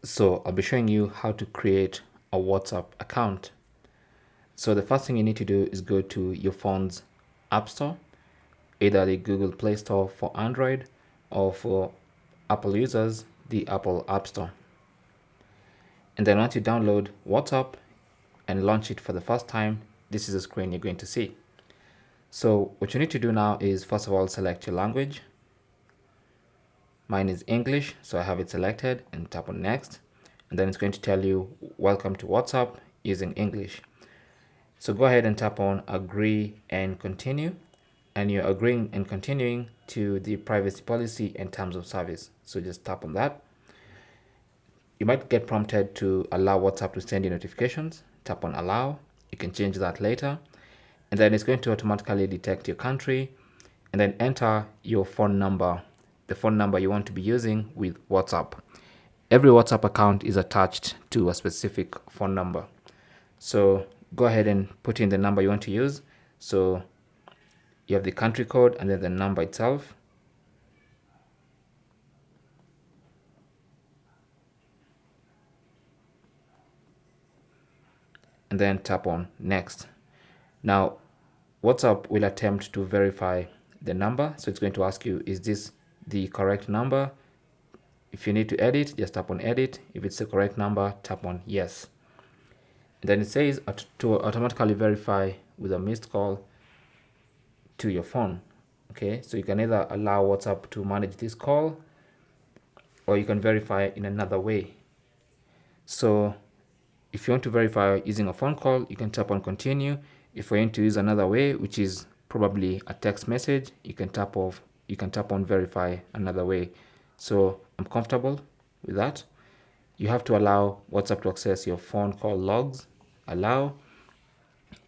So I'll be showing you how to create a WhatsApp account. So the first thing you need to do is go to your phone's App Store, either the Google Play Store for Android or for Apple users, the Apple App Store. And then once you download WhatsApp and launch it for the first time, this is the screen you're going to see. So what you need to do now is, first of all, select your language. Mine is English, so I have it selected, and tap on next. And then it's going to tell you, welcome to WhatsApp using English. So go ahead and tap on agree and continue. And you're agreeing and continuing to the privacy policy and terms of service. So just tap on that. You might get prompted to allow WhatsApp to send you notifications. Tap on allow. You can change that later. And then it's going to automatically detect your country and then enter your phone number, the phone number you want to be using with WhatsApp. Every WhatsApp account is attached to a specific phone number. So go ahead and put in the number you want to use. So you have the country code and then the number itself. And then tap on next. Now, WhatsApp will attempt to verify the number. So it's going to ask you, is this the correct number? If you need to edit, just tap on edit. If it's the correct number, tap on yes. And then it says to automatically verify with a missed call to your phone. Okay, so you can either allow WhatsApp to manage this call or you can verify in another way. So if you want to verify using a phone call, you can tap on continue. If you want to use another way, which is probably a text message, you can tap on verify another way. So I'm comfortable with that. You have to allow WhatsApp to access your phone call logs, allow,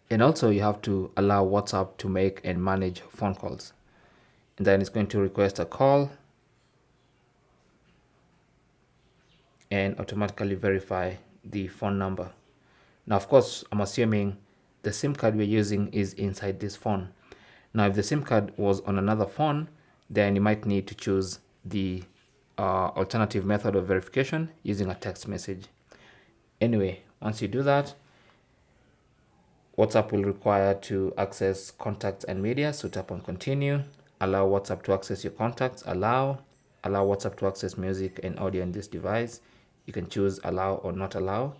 and also you have to allow WhatsApp to make and manage phone calls. And then it's going to request a call and automatically verify the phone number. Now, of course, I'm assuming the SIM card we're using is inside this phone. Now, if the SIM card was on another phone, then you might need to choose the alternative method of verification using a text message. Anyway, once you do that, WhatsApp will require to access contacts and media. So tap on continue, allow WhatsApp to access your contacts, allow WhatsApp to access music and audio in this device. You can choose allow or not allow.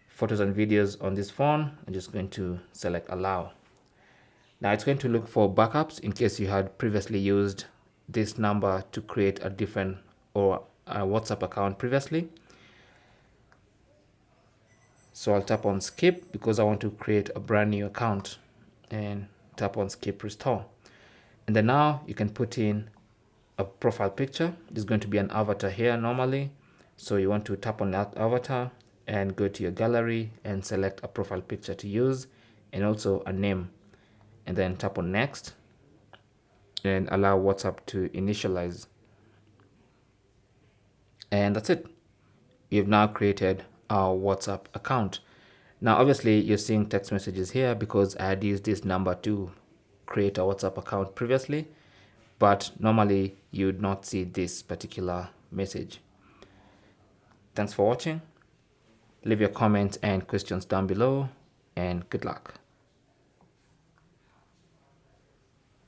Photos and videos on this phone, I'm just going to select allow. Now it's going to look for backups in case you had previously used this number to create a different or a WhatsApp account previously. So I'll tap on skip because I want to create a brand new account and tap on skip restore. And then now you can put in a profile picture. There's going to be an avatar here normally. So you want to tap on that avatar and go to your gallery and select a profile picture to use and also a name. And then tap on next and allow WhatsApp to initialize. And that's it. You've now created our WhatsApp account. Now, obviously, you're seeing text messages here because I had used this number to create a WhatsApp account previously, but normally you'd not see this particular message. Thanks for watching. Leave your comments and questions down below, and good luck.